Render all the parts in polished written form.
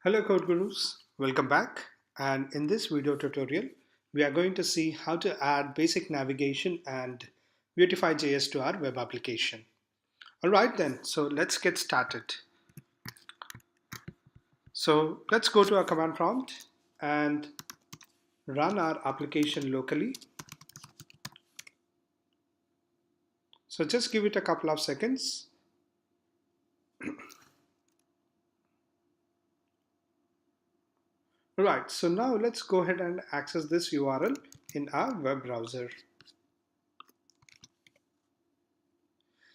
Hello Code Gurus, welcome back, and in this video tutorial we are going to see how to add basic navigation and vuetify.js to our web application. Alright then, so let's get started. So let's go to our command prompt and run our application locally. So just give it a couple of seconds. Alright, so now let's go ahead and access this URL in our web browser.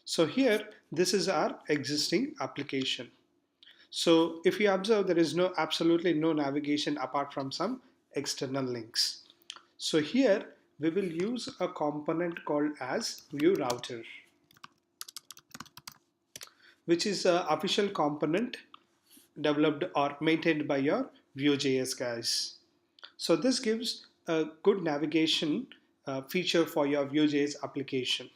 So here, this is our existing application. So if you observe, there is absolutely no navigation apart from some external links. So here we will use a component called as view router, which is an official component developed or maintained by your Vue.js guys. So this gives a good navigation feature for your Vue.js application.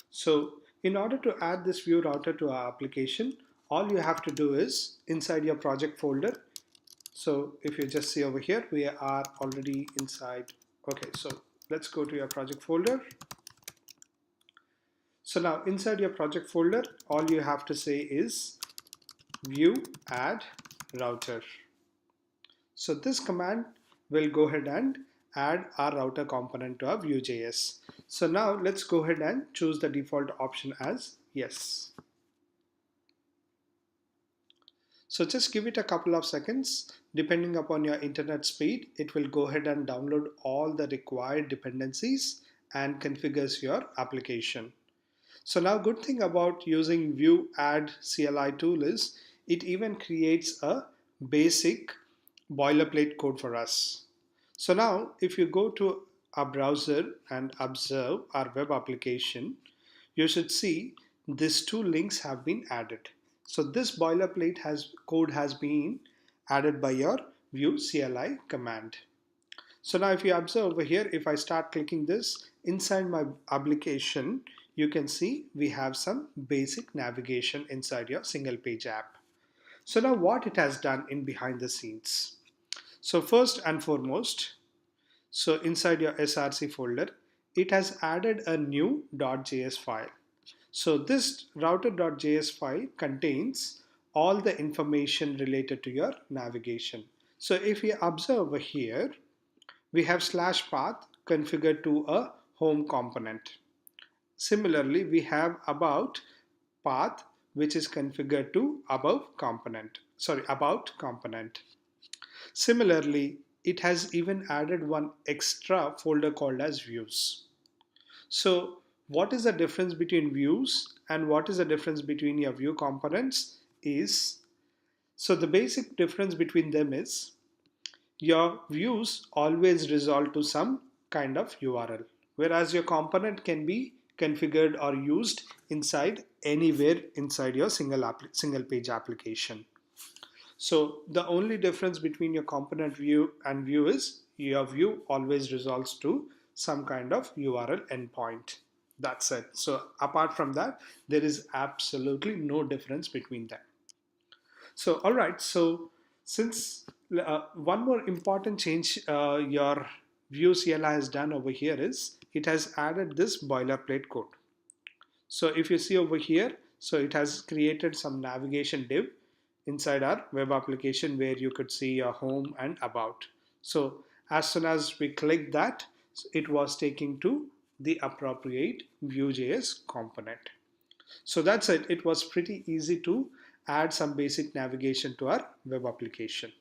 So in order to add this view router to our application, all you have to do is inside your project folder. So if you just see over here, we are already inside. Okay, so let's go to your project folder. So now inside your project folder, all you have to say is view add router. So this command will go ahead and add our router component to our Vue.js. So now let's go ahead and choose the default option as yes. So just give it a couple of seconds. Depending upon your internet speed, it will go ahead and download all the required dependencies and configures your application. So now good thing about using Vue add CLI tool is it even creates a basic boilerplate code for us. So now if you go to our browser and observe our web application, you should see these two links have been added. So this boilerplate code has been added by your Vue CLI command. So now if you observe over here, if I start clicking this inside my application, you can see we have some basic navigation inside your single page app. So now what it has done in behind the scenes. So first and foremost, so inside your src folder, it has added a new .js file. So this router.js file contains all the information related to your navigation. So if you observe over here, we have /path configured to a home component. Similarly, we have about path which is configured to about component. Similarly, it has even added one extra folder called as views. So what is the difference between views and what is the difference between your view components is, so the basic difference between them is your views always resolve to some kind of URL, whereas your component can be configured or used inside anywhere inside your single page application. So the only difference between your component view and view is your view always resolves to some kind of URL endpoint. That's it. So apart from that, there is absolutely no difference between them. So all right, so since one more important change your Vue CLI has done over here is it has added this boilerplate code. So if you see over here, so it has created some navigation div inside our web application where you could see your home and about. So as soon as we click that, it was taking to the appropriate Vue.js component. So that's it. It was pretty easy to add some basic navigation to our web application.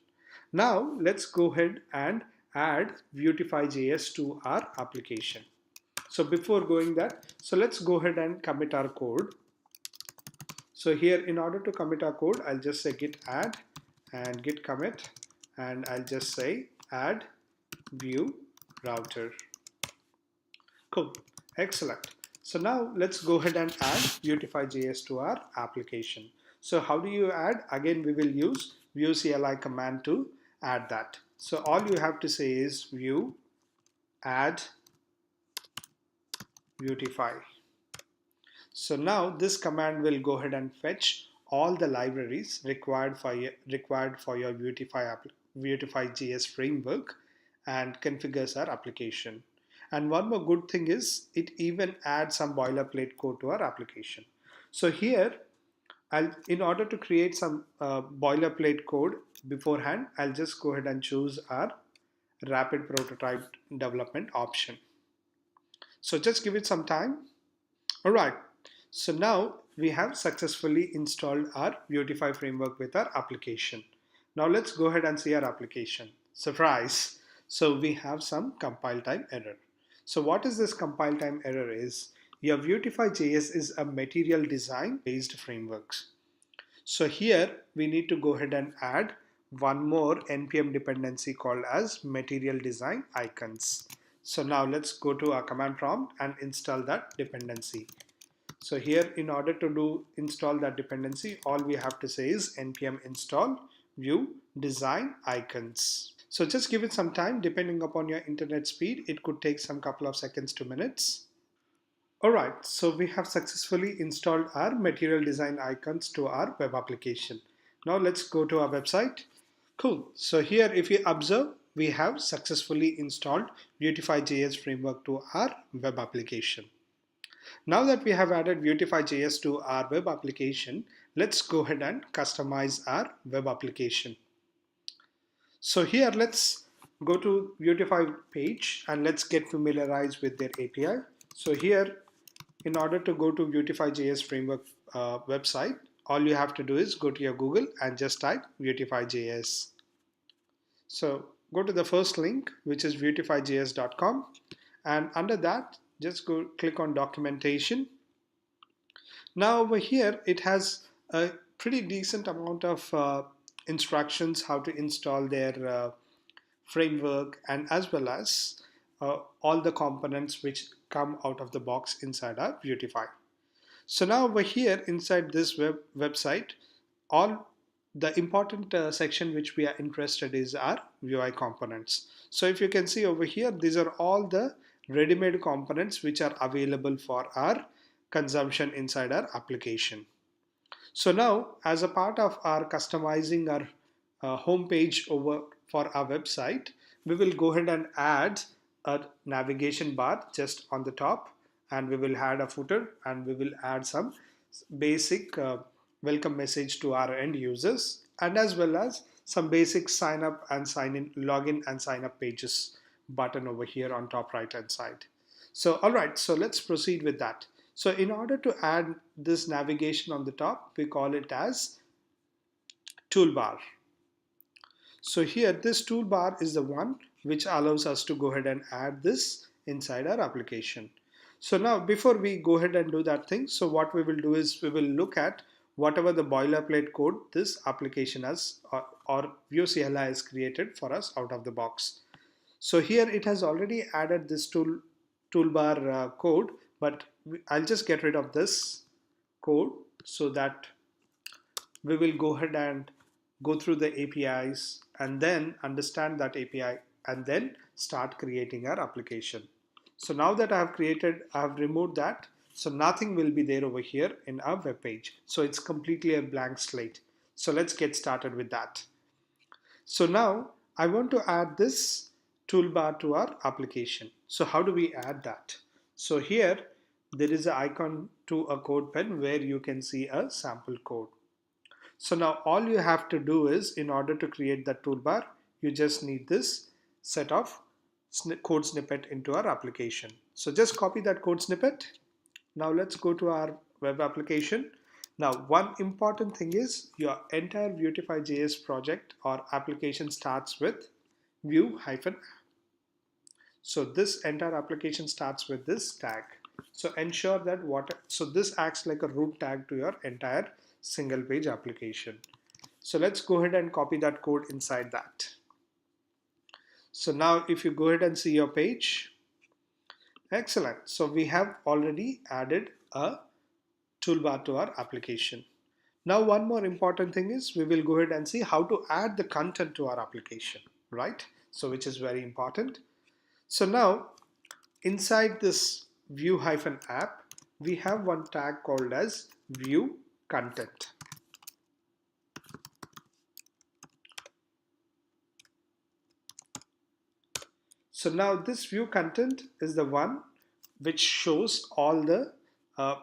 Now let's go ahead and add vuetify.js to our application. So before going that, so let's go ahead and commit our code. So here in order to commit our code, I'll just say git add and git commit, and I'll just say add view router. Cool, excellent. So now let's go ahead and add vuetify.js to our application. So how do you add? Again, we will use vue CLI command to add that. So all you have to say is view add vuetify. So now this command will go ahead and fetch all the libraries required for your vuetify JS framework and configures our application. And one more good thing is it even adds some boilerplate code to our application. So here, in order to create some boilerplate code beforehand, I'll just go ahead and choose our rapid prototype development option. So just give it some time. All right. So now we have successfully installed our vuetify framework with our application. Now let's go ahead and see our application. Surprise! So we have some compile time error. So what is this compile time error is? Your vuetify JS is a material design based framework. So here we need to go ahead and add one more npm dependency called as material design icons. So now let's go to our command prompt and install that dependency. So here, in order to install that dependency, all we have to say is npm install view design icons. So just give it some time. Depending upon your internet speed, it could take some couple of seconds to minutes. Alright, so we have successfully installed our material design icons to our web application. Now let's go to our website. Cool. So here, if you observe, we have successfully installed vuetify JS framework to our web application. Now that we have added vuetify JS to our web application, let's go ahead and customize our web application. So here, let's go to vuetify page and let's get familiarized with their API. So here, in order to go to vuetify JS framework website, all you have to do is go to your Google and just type vuetify JS. So go to the first link, which is vuetifyjs.com, and under that, just go click on documentation. Now over here, it has a pretty decent amount of instructions how to install their framework, and as well as all the components which come out of the box inside our vuetify. So now over here inside this website, all the important section which we are interested is our UI components. So if you can see over here, these are all the ready-made components which are available for our consumption inside our application. So now, as a part of our customizing our home page over for our website, we will go ahead and add a navigation bar just on the top, and we will add a footer, and we will add some basic welcome message to our end users, and as well as some basic sign up and sign in, login and sign up pages button over here on top right hand side. So all right, so let's proceed with that. So in order to add this navigation on the top, we call it as toolbar. So here, this toolbar is the one which allows us to go ahead and add this inside our application. So now, before we go ahead and do that thing, so what we will do is we will look at whatever the boilerplate code this application has or Vue CLI has created for us out of the box. So here it has already added this toolbar code, but I'll just get rid of this code so that we will go ahead and go through the APIs and then understand that API and then start creating our application. So now that I have removed that, so nothing will be there over here in our web page. So it's completely a blank slate. So let's get started with that. So now I want to add this toolbar to our application. So how do we add that? So here there is an icon to a code pen where you can see a sample code. So now all you have to do is, in order to create that toolbar, you just need this set of code snippet into our application. So just copy that code snippet. Now let's go to our web application. Now one important thing is your entire vuetify JS project or application starts with view-app. So this entire application starts with this tag. So ensure that so this acts like a root tag to your entire single page application. So let's go ahead and copy that code inside that. So now if you go ahead and see your page, excellent. So we have already added a toolbar to our application. Now one more important thing is we will go ahead and see how to add the content to our application, right? So which is very important. So now inside this view-app, we have one tag called as view content. So now this view content is the one which shows all the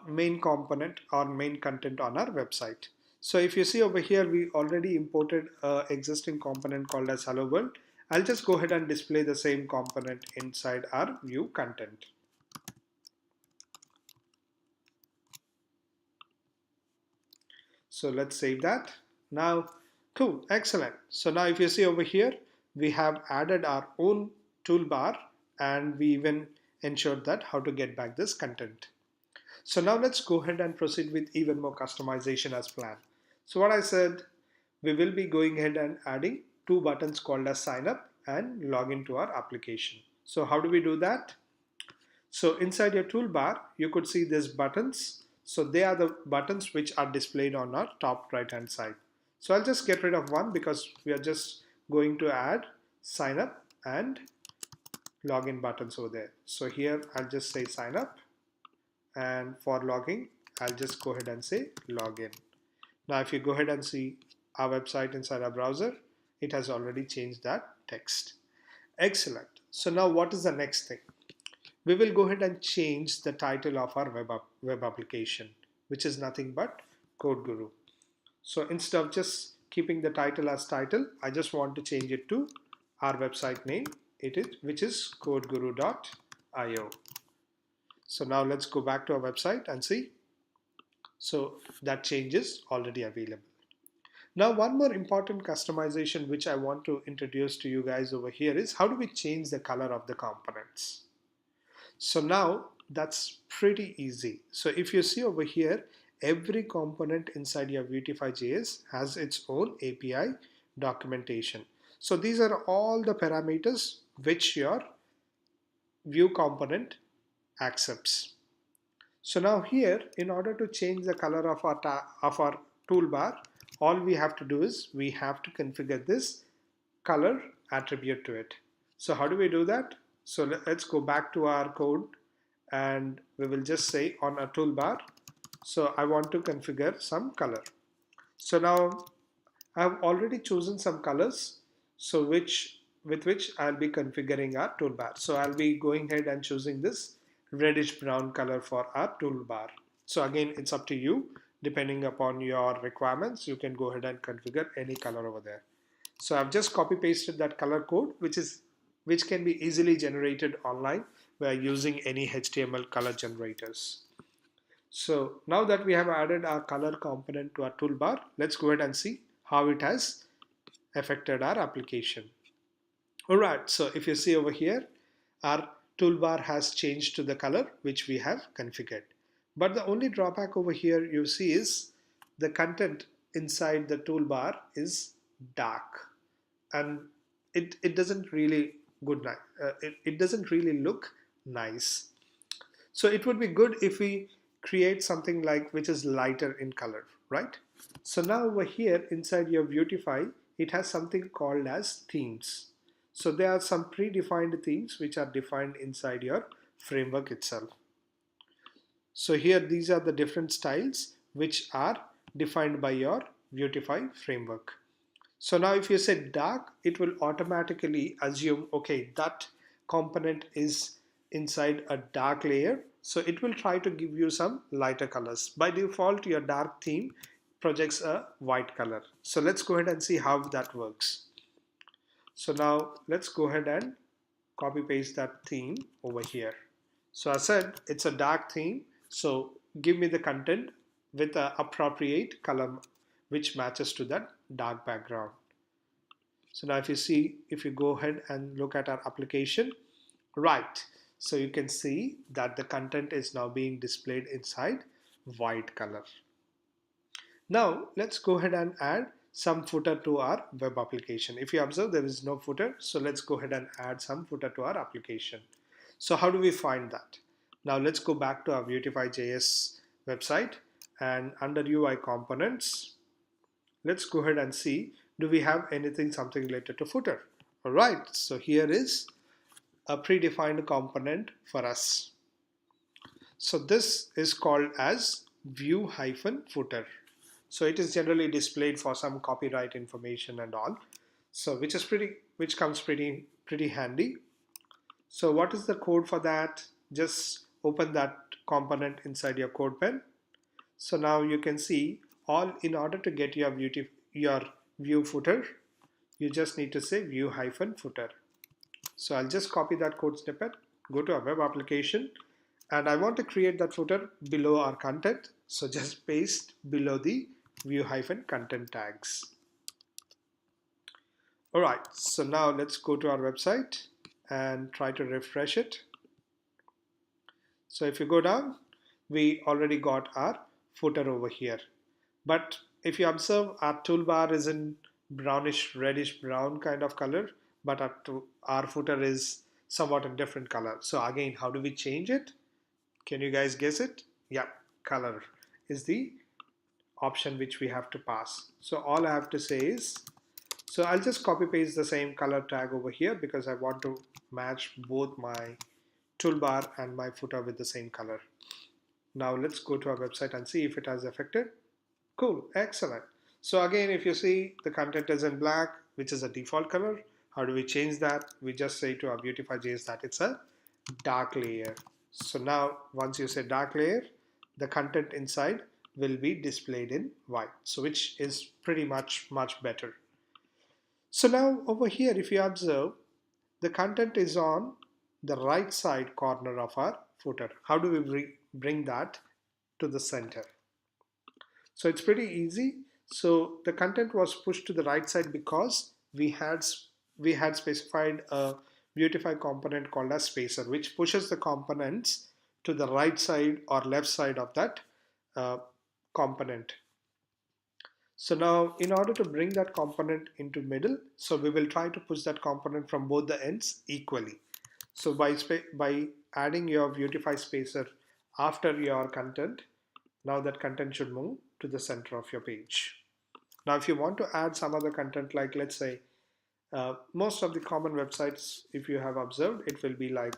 main component or main content on our website. So if you see over here, we already imported existing component called as hello world. I'll just go ahead and display the same component inside our view content. So let's save that. Now, cool, excellent. So now if you see over here, we have added our own toolbar and we even ensured that how to get back this content. So now let's go ahead and proceed with even more customization as planned. So what I said, we will be going ahead and adding two buttons called as sign up and log into our application. So how do we do that? So inside your toolbar, you could see these buttons. So they are the buttons which are displayed on our top right hand side. So I'll just get rid of one because we are just going to add sign up and login buttons over there. So here I'll just say sign up, and for logging I'll just go ahead and say login. Now if you go ahead and see our website inside our browser, it has already changed that text. Excellent. So now what is the next thing? We will go ahead and change the title of our web application, which is nothing but CodeGuru. So instead of just keeping the title as title, I just want to change it to our website name, which is codeguru.io. So now let's go back to our website and see. So that change is already available. Now one more important customization which I want to introduce to you guys over here is how do we change the color of the components. So now that's pretty easy. So if you see over here, every component inside your vuetify.js has its own API documentation. So these are all the parameters which your view component accepts. So now here, in order to change the color of our toolbar, all we have to do is we have to configure this color attribute to it. So how do we do that? So let's go back to our code and we will just say on a toolbar, so I want to configure some color. So now I've already chosen some colors, so with which I'll be configuring our toolbar. So I'll be going ahead and choosing this reddish brown color for our toolbar. So again, it's up to you. Depending upon your requirements, you can go ahead and configure any color over there. So I've just copy pasted that color code, which can be easily generated online by using any HTML color generators. So now that we have added our color component to our toolbar, let's go ahead and see how it has affected our application. Alright, so if you see over here, our toolbar has changed to the color which we have configured. But the only drawback over here you see is the content inside the toolbar is dark, and it doesn't really it doesn't really look nice. So it would be good if we create something like which is lighter in color, right? So now over here inside your vuetify, it has something called as themes. So there are some predefined themes which are defined inside your framework itself. So here these are the different styles which are defined by your vuetify framework. So now if you say dark, it will automatically assume, okay, that component is inside a dark layer. So it will try to give you some lighter colors. By default, your dark theme projects a white color. So let's go ahead and see how that works. So now let's go ahead and copy paste that theme over here. So I said it's a dark theme. So give me the content with the appropriate color which matches to that dark background. So now if you go ahead and look at our application, right, so you can see that the content is now being displayed inside white color. Now let's go ahead and add some footer to our web application. If you observe, there is no footer, so let's go ahead and add some footer to our application. So how do we find that? Now let's go back to our vuetify.js website, and under UI components, let's go ahead and see, do we have something related to footer? All right, so here is a predefined component for us. So this is called as view-footer. So it is generally displayed for some copyright information and all. So which comes pretty handy. So what is the code for that? Just open that component inside your code pen. So now you can see all in order to get your view footer, you just need to say view hyphen footer. So I'll just copy that code snippet, go to our web application, and I want to create that footer below our content. So just paste below the view hyphen content tags. All right, so now let's go to our website and try to refresh it. So if you go down, we already got our footer over here. But if you observe, our toolbar is in brownish, reddish brown kind of color, but our footer is somewhat in different color. So again, how do we change it? Can you guys guess it? Yeah, color is the option which we have to pass. So all I have to say is, so I'll just copy paste the same color tag over here because I want to match both my toolbar and my footer with the same color. Now let's go to our website and see if it has affected. Cool, excellent. So again, if you see the content is in black, which is a default color, how do we change that? We just say to our vuetify.js that it's a dark layer. So now once you say dark layer, the content inside will be displayed in white. So which is pretty much better. So now over here, if you observe, the content is on the right side corner of our footer. How do we bring that to the center? So it's pretty easy. So the content was pushed to the right side because we had specified a vuetify component called as spacer, which pushes the components to the right side or left side of that component. So now in order to bring that component into middle, so we will try to push that component from both the ends equally. So by adding your vuetify spacer after your content, now that content should move to the center of your page. Now if you want to add some other content, like let's say most of the common websites, if you have observed, it will be like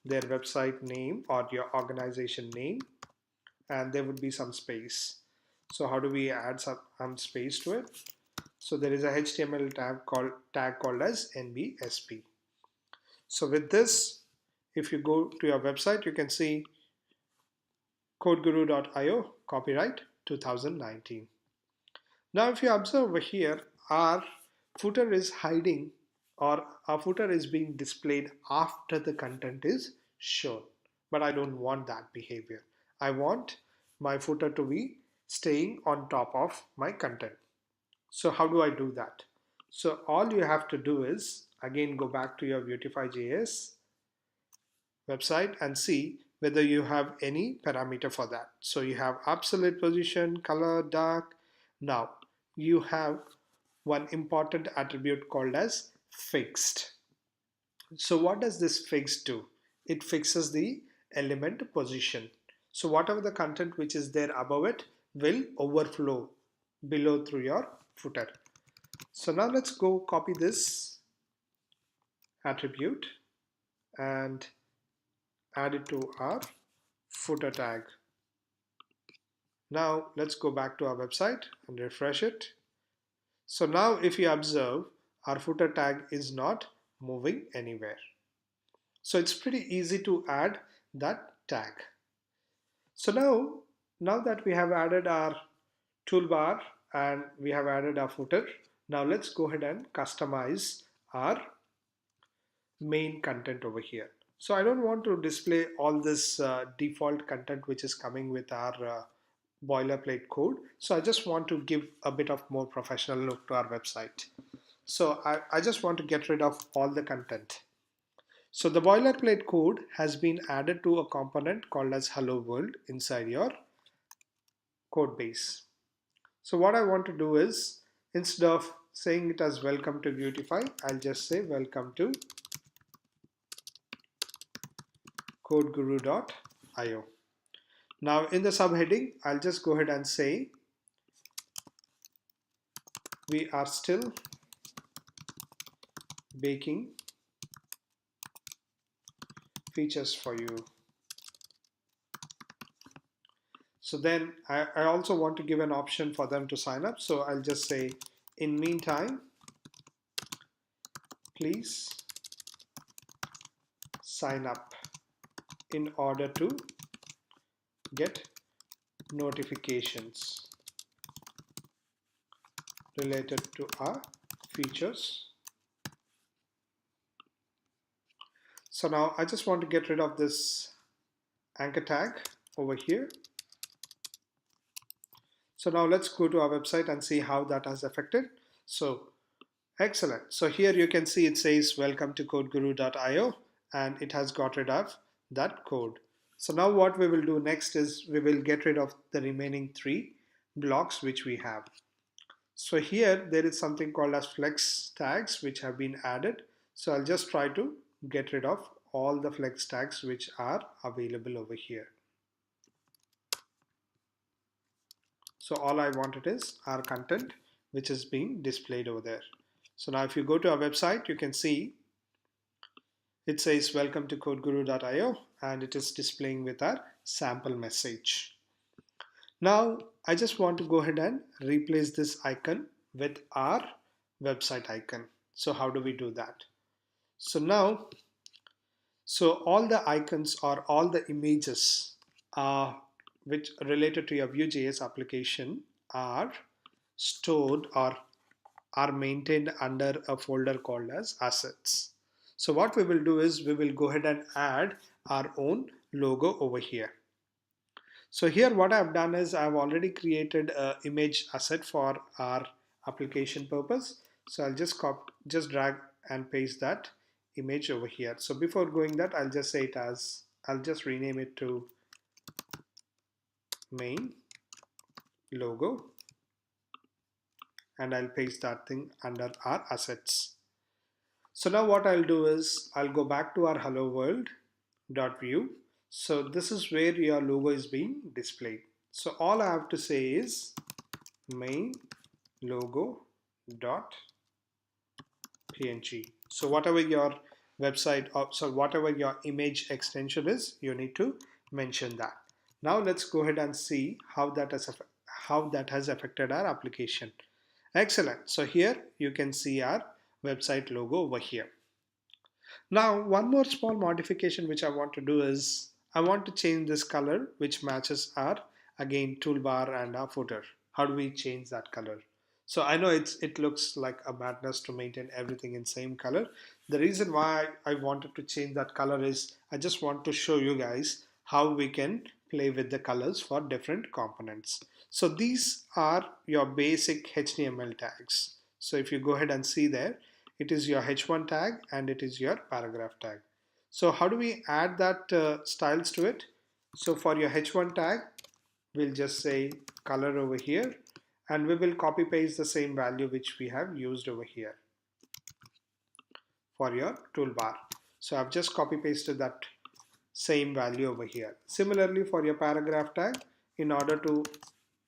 their website name or your organization name, and there would be some space. So how do we add some space to it? So there is a HTML tag called as NBSP. So with this, if you go to your website, you can see codeguru.io, copyright 2019. Now if you observe over here, our footer is hiding, or our footer is being displayed after the content is shown. But I don't want that behavior. I want my footer to be staying on top of my content. So how do I do that? So all you have to do is, again, go back to your vuetify.js website and see whether you have any parameter for that. So you have absolute position, color, dark. Now you have one important attribute called as fixed. So what does this fixed do? It fixes the element position. So whatever the content which is there above it will overflow below through your footer. So now let's go copy this attribute and add it to our footer tag. Now let's go back to our website and refresh it. So now if you observe, our footer tag is not moving anywhere. So it's pretty easy to add that tag. So now that we have added our toolbar and we have added our footer, now let's go ahead and customize our main content over here. So I don't want to display all this default content which is coming with our boilerplate code. So I just want to give a bit of more professional look to our website. So I just want to get rid of all the content. So the boilerplate code has been added to a component called as hello world inside your code base. So what I want to do is, instead of saying it as welcome to vuetify, I'll just say welcome to codeguru.io. Now in the subheading, I'll just go ahead and say we are still baking features for you. So then I also want to give an option for them to sign up. So I'll just say, in meantime, please sign up in order to get notifications related to our features. So now I just want to get rid of this anchor tag over here. So now let's go to our website and see how that has affected. So excellent. So here you can see it says welcome to codeguru.io and it has got rid of that code. So now what we will do next is we will get rid of the remaining 3 blocks which we have. So here there is something called as flex tags which have been added. So I'll just try to get rid of all the flex tags which are available over here. So all I wanted is our content which is being displayed over there. So now if you go to our website, you can see it says welcome to codeguru.io and it is displaying with our sample message. Now I just want to go ahead and replace this icon with our website icon. So how do we do that? So now, all the icons or all the images which related to your Vue.js application are stored or are maintained under a folder called as assets. So what we will do is we will go ahead and add our own logo over here. So here what I've done is I've already created an image asset for our application purpose. So I'll just drag and paste that image over here. So before going that, I'll just say it as, I'll just rename it to main logo and I'll paste that thing under our assets. So now what I'll do is I'll go back to our hello world.view. So this is where your logo is being displayed. So all I have to say is main logo.png. So whatever your website, so whatever your image extension is, you need to mention that. Now let's go ahead and see how that has affected our application. Excellent. So here you can see our website logo over here. Now one more small modification which I want to do is I want to change this color which matches our again toolbar and our footer. How do we change that color? So I know it looks like a madness to maintain everything in same color. The reason why I wanted to change that color is I just want to show you guys how we can play with the colors for different components. So these are your basic HTML tags. So if you go ahead and see there, it is your h1 tag and it is your paragraph tag. So how do we add that styles to it? So for your h1 tag, we'll just say color over here and we will copy paste the same value which we have used over here for your toolbar. So I've just copy pasted that same value over here. Similarly for your paragraph tag, in order to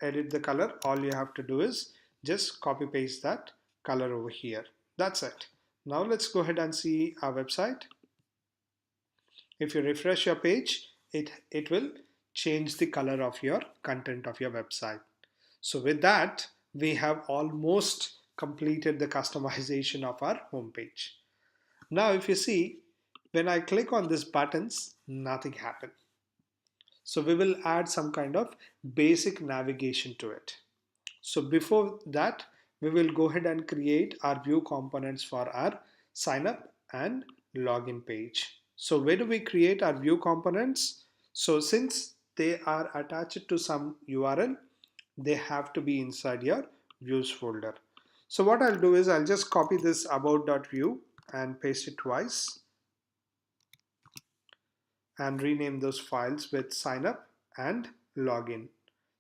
edit the color, all you have to do is just copy paste that color over here. That's it. Now let's go ahead and see our website. If you refresh your page, it will change the color of your content of your website. So with that, we have almost completed the customization of our homepage. Now if you see, when I click on these buttons, nothing happened. So we will add some kind of basic navigation to it. So before that, we will go ahead and create our Vue components for our sign up and login page. So where do we create our Vue components? So since they are attached to some URL, they have to be inside your views folder. So what I'll do is I'll just copy this about.vue and paste it twice and rename those files with sign up and login.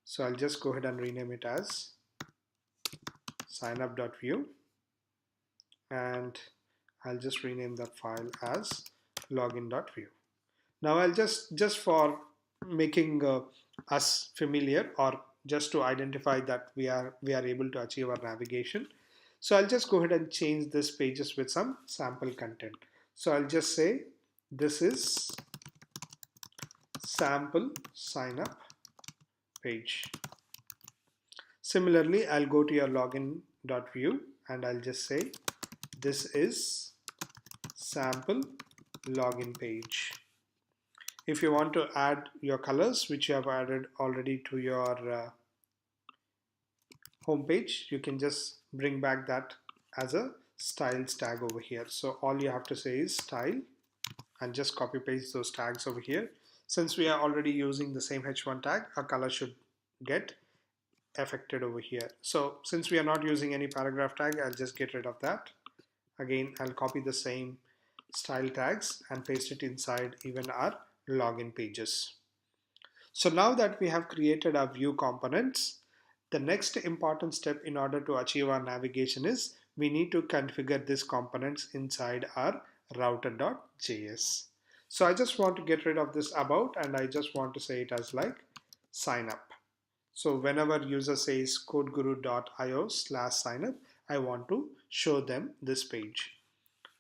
So I'll just go ahead and rename it as signup.vue and I'll just rename that file as login.vue. Now I'll just for making us familiar or just to identify that we are able to achieve our navigation. So I'll just go ahead and change this pages with some sample content. So I'll just say this is sample sign up page. Similarly, I'll go to your login.vue and I'll just say this is sample login page. If you want to add your colors, which you have added already to your home page, you can just bring back that as a styles tag over here. So all you have to say is style and just copy paste those tags over here. Since we are already using the same h1 tag, our color should get affected over here. So since we are not using any paragraph tag, I'll just get rid of that. Again, I'll copy the same style tags and paste it inside even our login pages. So now that we have created our view components, the next important step in order to achieve our navigation is we need to configure these components inside our router.js. So I just want to get rid of this about and I just want to say it as like sign up. So whenever user says codeguru.io/signup, I want to show them this page.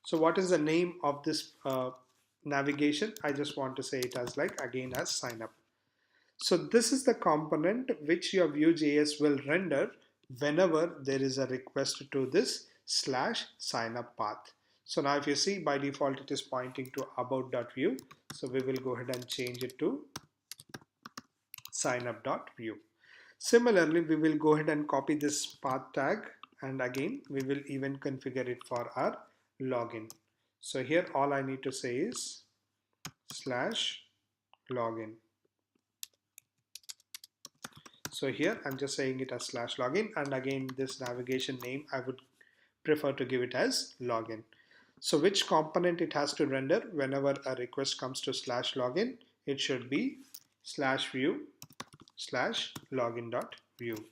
So what is the name of this navigation? I just want to say it as like again as sign up. So this is the component which your Vue.js will render whenever there is a request to this /signup path. So now if you see, by default it is pointing to about.vue. So we will go ahead and change it to signup.vue. Similarly, we will go ahead and copy this path tag and again we will even configure it for our login. So here all I need to say is /login. So here I'm just saying it as /login, and again this navigation name I would prefer to give it as login. So which component it has to render whenever a request comes to /login? It should be /view/login.view.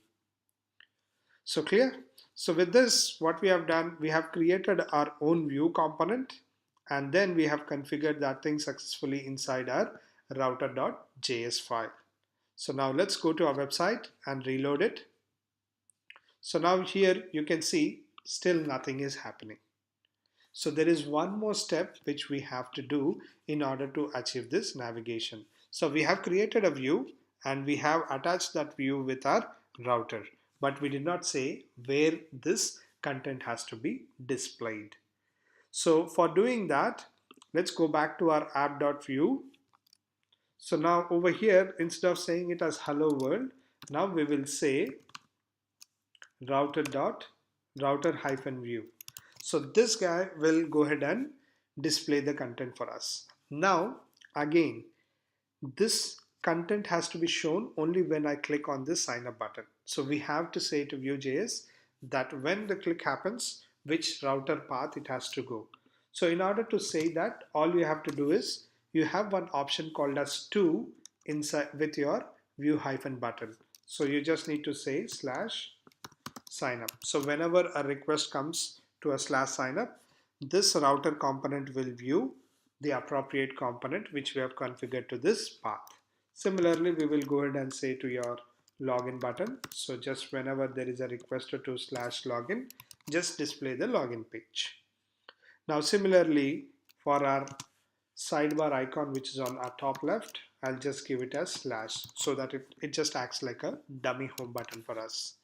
So clear? So with this, what we have done, we have created our own view component and then we have configured that thing successfully inside our router.js file. So now let's go to our website and reload it. So now here you can see still nothing is happening. So there is one more step which we have to do in order to achieve this navigation. So we have created a view and we have attached that view with our router, but we did not say where this content has to be displayed. So for doing that, let's go back to our app.view. So now over here, instead of saying it as hello world, now we will say router-view. So this guy will go ahead and display the content for us. Now again, this content has to be shown only when I click on this sign up button. So we have to say to Vue.js that when the click happens, which router path it has to go. So in order to say that, all you have to do is you have one option called as to inside with your view-button. So you just need to say /signup. So whenever a request comes to a /signup, this router component will view the appropriate component which we have configured to this path. Similarly, we will go ahead and say to your login button. So just whenever there is a request to /login, just display the login page. Now similarly, for our sidebar icon which is on our top left, I'll just give it as / so that it just acts like a dummy home button for us.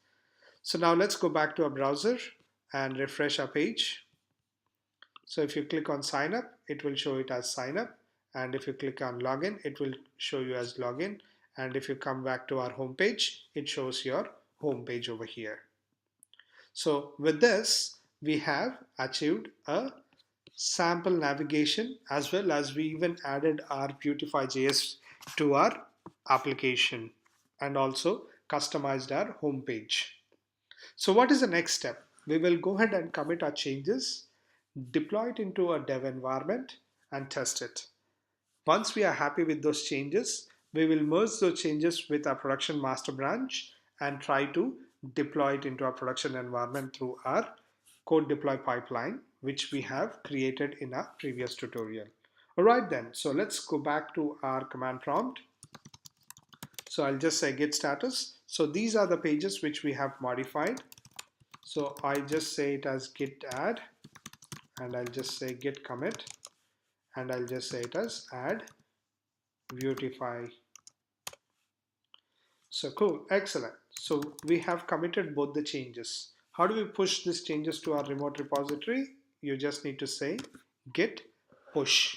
So now let's go back to our browser and refresh our page. So if you click on sign up, it will show it as sign up, and if you click on login, it will show you as login, and if you come back to our home page, it shows your home page over here. So with this, we have achieved a sample navigation, as well as we even added our vuetify.js to our application and also customized our home page. So what is the next step? We will go ahead and commit our changes, deploy it into a dev environment and test it. Once we are happy with those changes, we will merge those changes with our production master branch and try to deploy it into our production environment through our code deploy pipeline, which we have created in our previous tutorial. Alright then, so let's go back to our command prompt. So I'll just say git status. So these are the pages which we have modified. So I just say it as git add, and I'll just say git commit, and I'll just say it as add vuetify. So cool, excellent. So we have committed both the changes. How do we push these changes to our remote repository? You just need to say git push.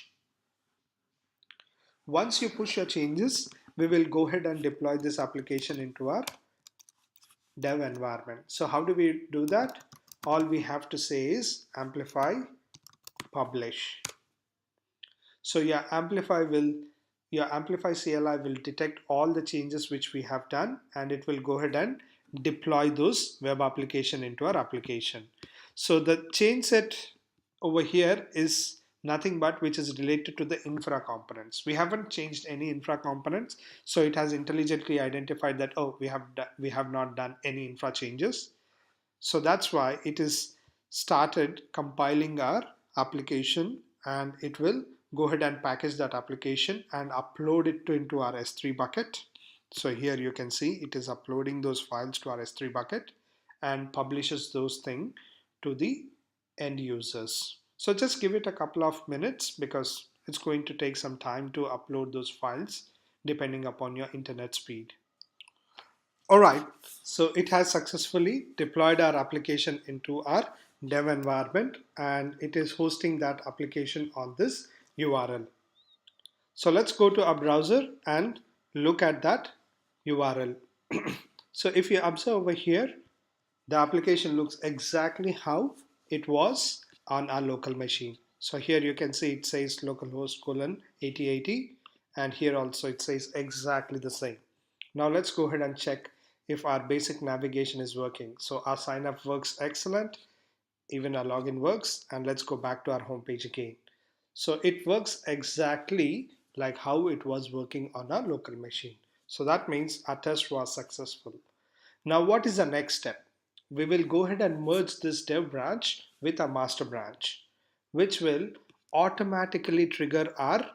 Once you push your changes, we will go ahead and deploy this application into our dev environment. So how do we do that? All we have to say is amplify publish. So your amplify CLI will detect all the changes which we have done, and it will go ahead and deploy those web application into our application. So the change set over here is nothing but which is related to the infra components. We haven't changed any infra components, so it has intelligently identified that, oh, we have not done any infra changes. So that's why it is started compiling our application, and it will go ahead and package that application and upload it into our S3 bucket. So here you can see it is uploading those files to our S3 bucket and publishes those things to the end users. So just give it a couple of minutes because it's going to take some time to upload those files depending upon your internet speed. All right, so it has successfully deployed our application into our dev environment, and it is hosting that application on this URL. So let's go to our browser and look at that URL. So if you observe over here, the application looks exactly how it was on our local machine. So here you can see it says localhost colon 8080, and here also it says exactly the same. Now let's go ahead and check if our basic navigation is working. So our sign up works excellent, even our login works, and let's go back to our home page again. So it works exactly like how it was working on our local machine. So that means our test was successful. Now what is the next step? We will go ahead and merge this dev branch with a master branch, which will automatically trigger our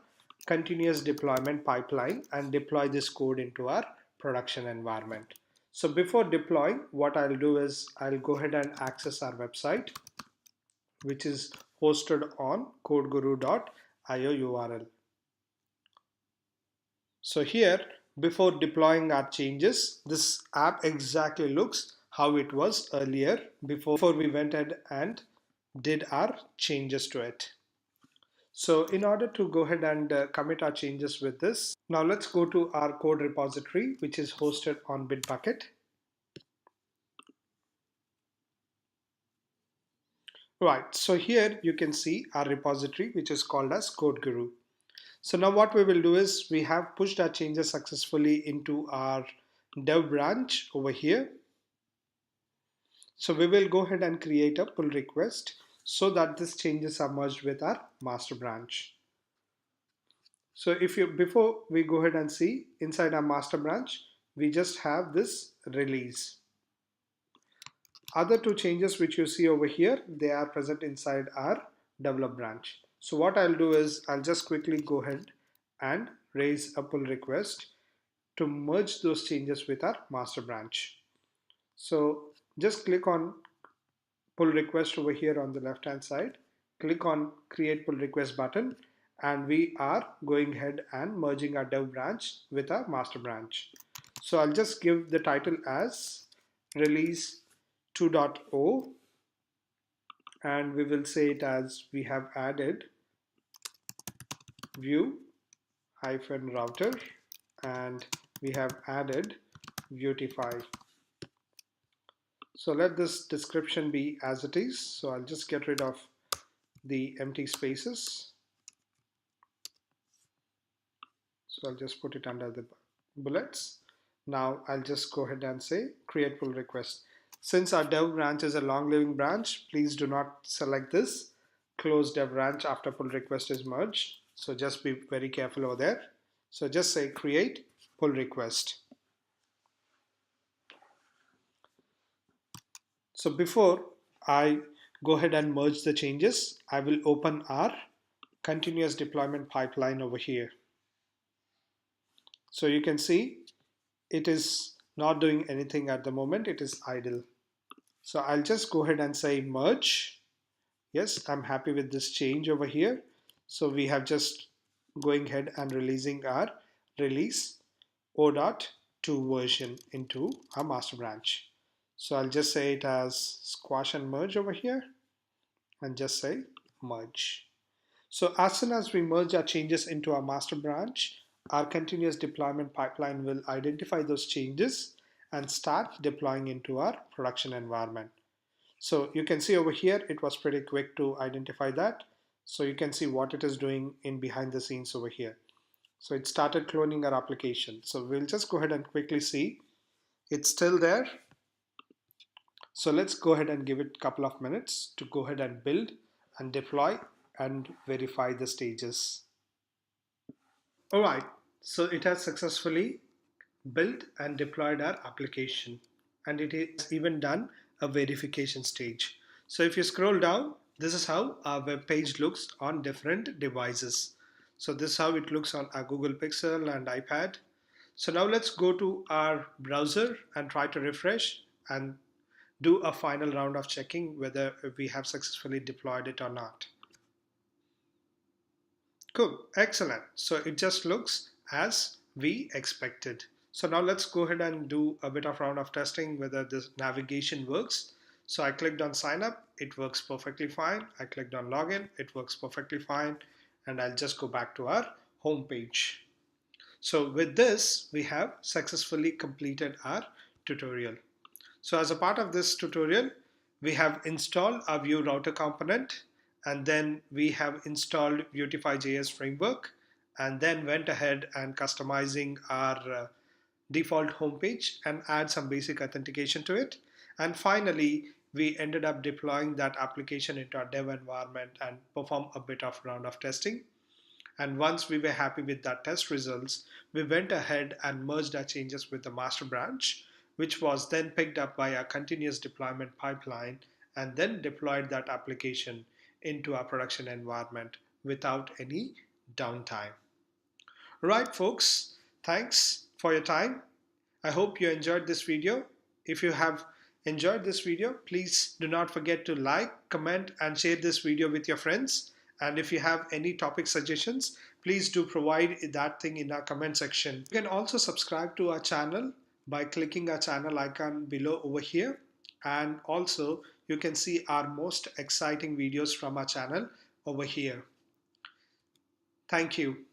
continuous deployment pipeline and deploy this code into our production environment. So before deploying, what I'll do is I'll go ahead and access our website, which is hosted on codeguru.io URL. So here, before deploying our changes, this app exactly looks how it was earlier before we went ahead and did our changes to it. So in order to go ahead and commit our changes with this, now let's go to our code repository, which is hosted on Bitbucket. Right, so here you can see our repository, which is called as codeguru. So now what we will do is we have pushed our changes successfully into our dev branch over here. So we will go ahead and create a pull request so that these changes are merged with our master branch. So before we go ahead and see inside our master branch, we just have this release. Other two changes which you see over here, they are present inside our develop branch. So what I'll do is I'll just quickly go ahead and raise a pull request to merge those changes with our master branch. So just click on pull request over here on the left hand side, click on create pull request button, and we are going ahead and merging our dev branch with our master branch. So I'll just give the title as release 2.0, and we will say it as we have added view hyphen router, and we have added vuetify. So let this description be as it is. So I'll just get rid of the empty spaces. So I'll just put it under the bullets. Now I'll just go ahead and say create pull request. Since our dev branch is a long living branch, please do not select this close dev branch after pull request is merged. So just be very careful over there. So just say create pull request. So before I go ahead and merge the changes, I will open our continuous deployment pipeline over here. So you can see it is not doing anything at the moment, it is idle. So I'll just go ahead and say merge. Yes, I'm happy with this change over here. So we have just going ahead and releasing our release 0.2 version into our master branch. So I'll just say it as squash and merge over here and just say merge. So as soon as we merge our changes into our master branch, our continuous deployment pipeline will identify those changes and start deploying into our production environment. So you can see over here, it was pretty quick to identify that. So you can see what it is doing in behind the scenes over here. So it started cloning our application. So we'll just go ahead and quickly see. It's still there. So let's go ahead and give it a couple of minutes to go ahead and build and deploy and verify the stages. All right, so it has successfully built and deployed our application, and it has even done a verification stage. So if you scroll down, this is how our web page looks on different devices. So this is how it looks on our Google Pixel and iPad. So now let's go to our browser and try to refresh and do a final round of checking whether we have successfully deployed it or not. Cool, excellent. So it just looks as we expected. So now let's go ahead and do a bit of round of testing whether this navigation works. So I clicked on sign up, it works perfectly fine. I clicked on login, it works perfectly fine. And I'll just go back to our home page. So with this, we have successfully completed our tutorial. So as a part of this tutorial, we have installed our Vue router component, and then we have installed vuetify.js framework, and then went ahead and customizing our default homepage and add some basic authentication to it. And finally, we ended up deploying that application into our dev environment and perform a bit of round of testing. And once we were happy with that test results, we went ahead and merged our changes with the master branch, which was then picked up by our continuous deployment pipeline and then deployed that application into our production environment without any downtime. Right, folks, thanks for your time. I hope you enjoyed this video. If you have enjoyed this video, please do not forget to like, comment, and share this video with your friends. And if you have any topic suggestions, please do provide that thing in our comment section. You can also subscribe to our channel by clicking our channel icon below over here. And also, you can see our most exciting videos from our channel over here. Thank you.